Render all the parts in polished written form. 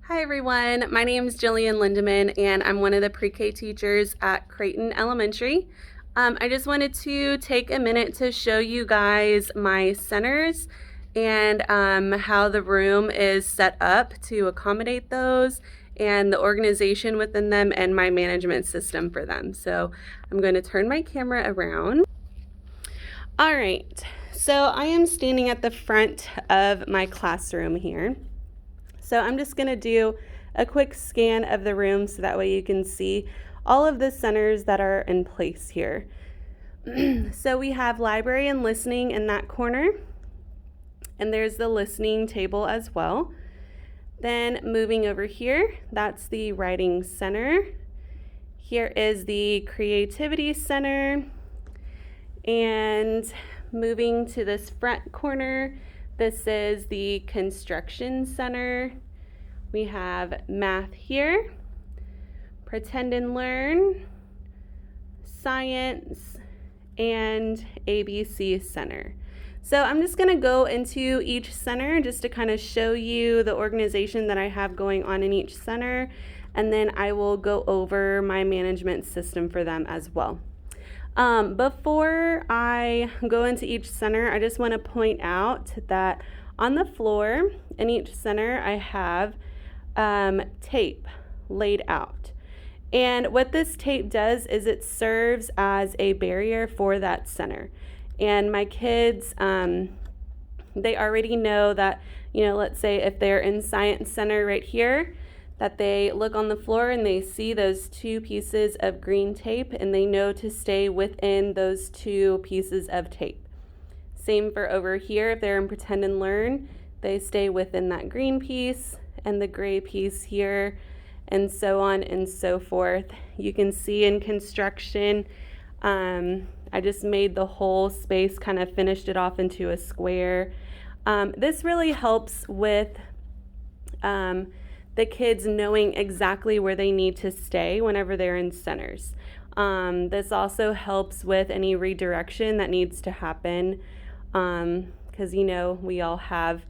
Hi everyone, my name is Jillian Lindeman and I'm one of the pre-K teachers at Creighton Elementary. I just wanted to take a minute to show you guys my centers and how the room is set up to accommodate those and the organization within them and my management system for them. So I'm going to turn my camera around. All right, so I am standing at the front of my classroom here. So I'm just going to do a quick scan of the room so that way you can see all of the centers that are in place here. So we have library and listening in that corner, and there's the listening table as well. Then moving over here, that's the writing center. Here is the creativity center, and moving to this front corner, this is the construction center. We have math here, pretend and learn, science, and ABC center. So I'm just going to go into each center just to kind of show you the organization that I have going on in each center, and then I will go over my management system for them as well. Before I go into each center, I just want to point out that on the floor in each center, I have tape laid out. And what this tape does is it serves as a barrier for that center. And my kids, they already know that, let's say if they're in Science Center right here, that they look on the floor and they see those two pieces of green tape and they know to stay within those two pieces of tape. Same for over here, if they're in Pretend and Learn, they stay within that green piece and the gray piece here, and so on and so forth. You can see in construction, I just made the whole space, kind of finished it off into a square. This really helps with the kids knowing exactly where they need to stay whenever they're in centers. This also helps with any redirection that needs to happen, because we all have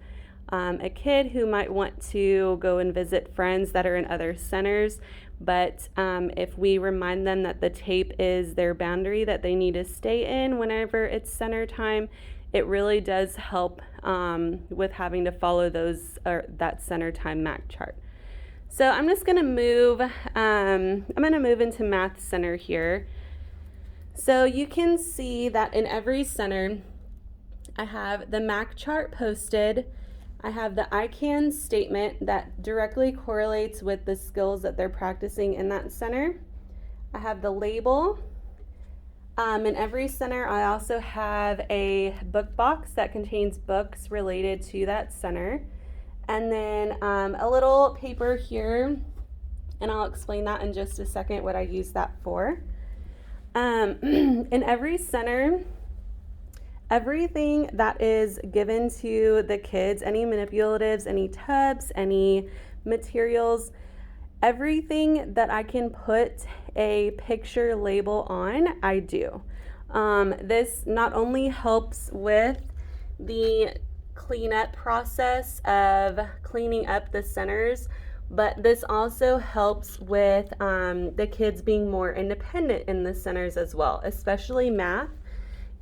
a kid who might want to go and visit friends that are in other centers, but if we remind them that the tape is their boundary that they need to stay in whenever it's center time, it really does help with having to follow that center time MAC chart. So I'm just going to move, into Math Center here. So you can see that in every center, I have the MAC chart posted. I have the I Can statement that directly correlates with the skills that they're practicing in that center. I have the label. In every center, I also have a book box that contains books related to that center. And then a little paper here, and I'll explain that in just a second what I use that for. In every center, everything that is given to the kids, any manipulatives, any tubs, any materials, everything that I can put a picture label on, I do. This not only helps with the cleanup process of cleaning up the centers, but this also helps with the kids being more independent in the centers as well, especially math.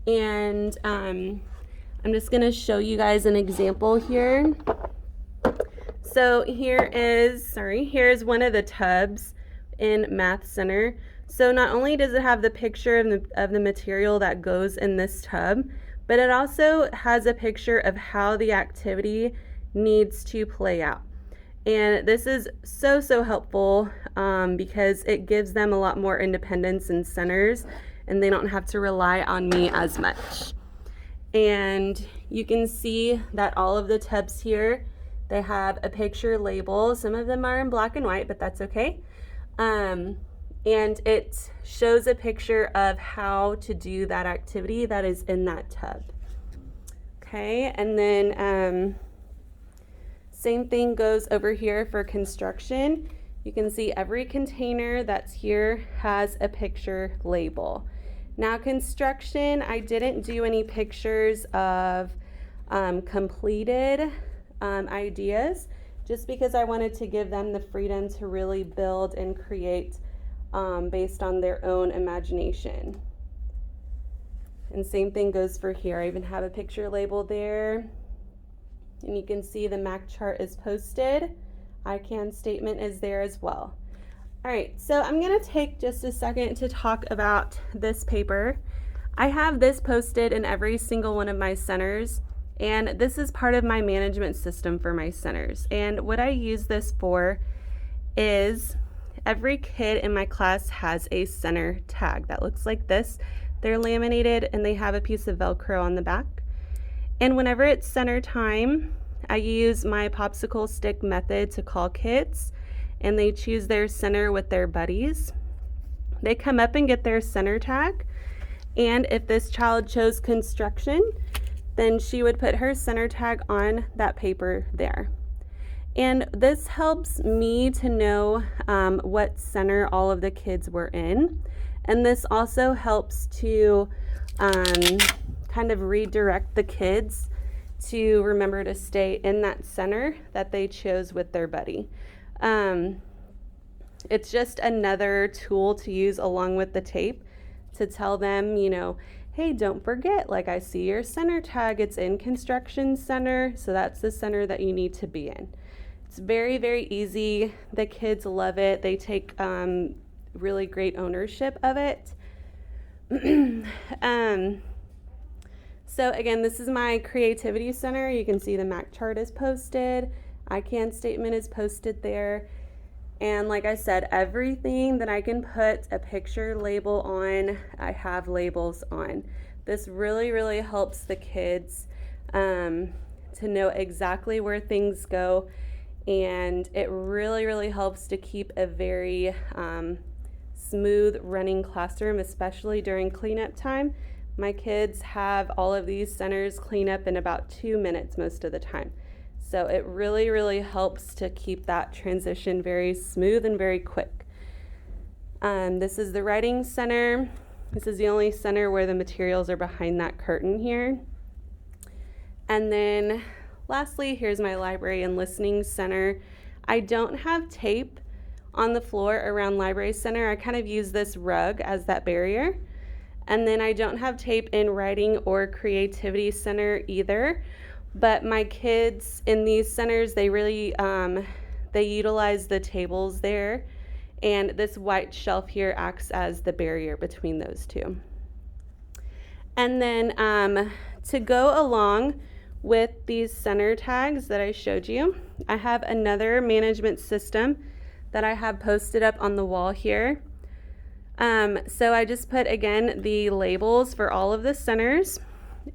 And I'm just going to show you guys an example here. So here's one of the tubs in Math Center. So not only does it have the picture of the material that goes in this tub, but it also has a picture of how the activity needs to play out. And this is so helpful because it gives them a lot more independence in centers, and they don't have to rely on me as much. And you can see that all of the tubs here, they have a picture label. Some of them are in black and white, but that's okay. And it shows a picture of how to do that activity that is in that tub. Okay, and then same thing goes over here for construction. You can see every container that's here has a picture label. Now construction, I didn't do any pictures of completed ideas just because I wanted to give them the freedom to really build and create based on their own imagination. And same thing goes for here. I even have a picture label there. And you can see the MAC chart is posted. I can statement is there as well. All right, so I'm gonna take just a second to talk about this paper. I have this posted in every single one of my centers, and this is part of my management system for my centers. And what I use this for is every kid in my class has a center tag that looks like this. They're laminated and they have a piece of Velcro on the back. And whenever it's center time, I use my popsicle stick method to call kids, and they choose their center with their buddies. They come up and get their center tag, and if this child chose construction, then she would put her center tag on that paper there. And this helps me to know what center all of the kids were in. And this also helps to kind of redirect the kids to remember to stay in that center that they chose with their buddy. It's just another tool to use along with the tape to tell them, you know, hey, don't forget, like I see your center tag, it's in construction center, so that's the center that you need to be in. It's very, very easy. The kids love it. They take really great ownership of it. So again, this is my creativity center. You can see the MAC chart is posted. I can statement is posted there. And like I said, everything that I can put a picture label on, I have labels on. This really, really helps the kids to know exactly where things go. And it really, really helps to keep a very smooth running classroom, especially during cleanup time. My kids have all of these centers clean up in about 2 minutes most of the time. So it really, really helps to keep that transition very smooth and very quick. This is the writing center. This is the only center where the materials are behind that curtain here. And then lastly, here's my library and listening center. I don't have tape on the floor around library center. I kind of use this rug as that barrier. And then I don't have tape in writing or creativity center either. But my kids in these centers, they really, they utilize the tables there. And this white shelf here acts as the barrier between those two. And then to go along with these center tags that I showed you, I have another management system that I have posted up on the wall here. So I just put, again, the labels for all of the centers,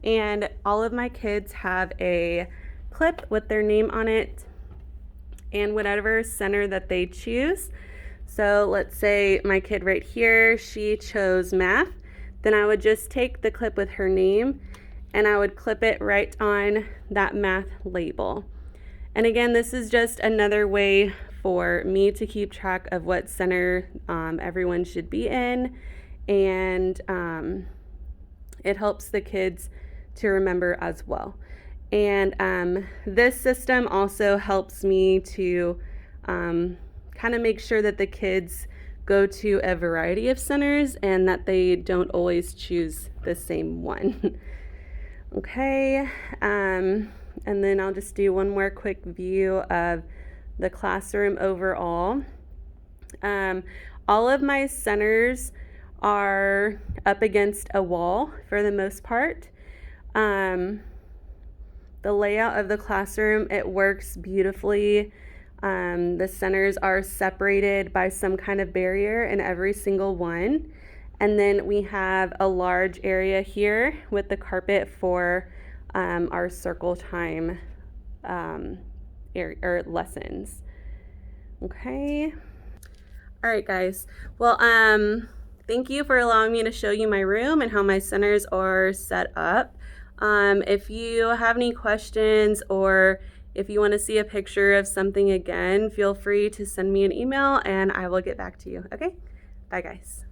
and all of my kids have a clip with their name on it and whatever center that they choose. So let's say my kid right here, she chose math. Then I would just take the clip with her name and I would clip it right on that math label. And again, this is just another way for me to keep track of what center everyone should be in, and it helps the kids to remember as well. And this system also helps me to kind of make sure that the kids go to a variety of centers and that they don't always choose the same one. Okay, and then I'll just do one more quick view of the classroom overall. All of my centers are up against a wall for the most part. The layout of the classroom, it works beautifully. The centers are separated by some kind of barrier in every single one. And then we have a large area here with the carpet for our circle time lessons. Okay. All right, guys. Well, thank you for allowing me to show you my room and how my centers are set up. If you have any questions or if you want to see a picture of something again, feel free to send me an email and I will get back to you. Okay? Bye, guys.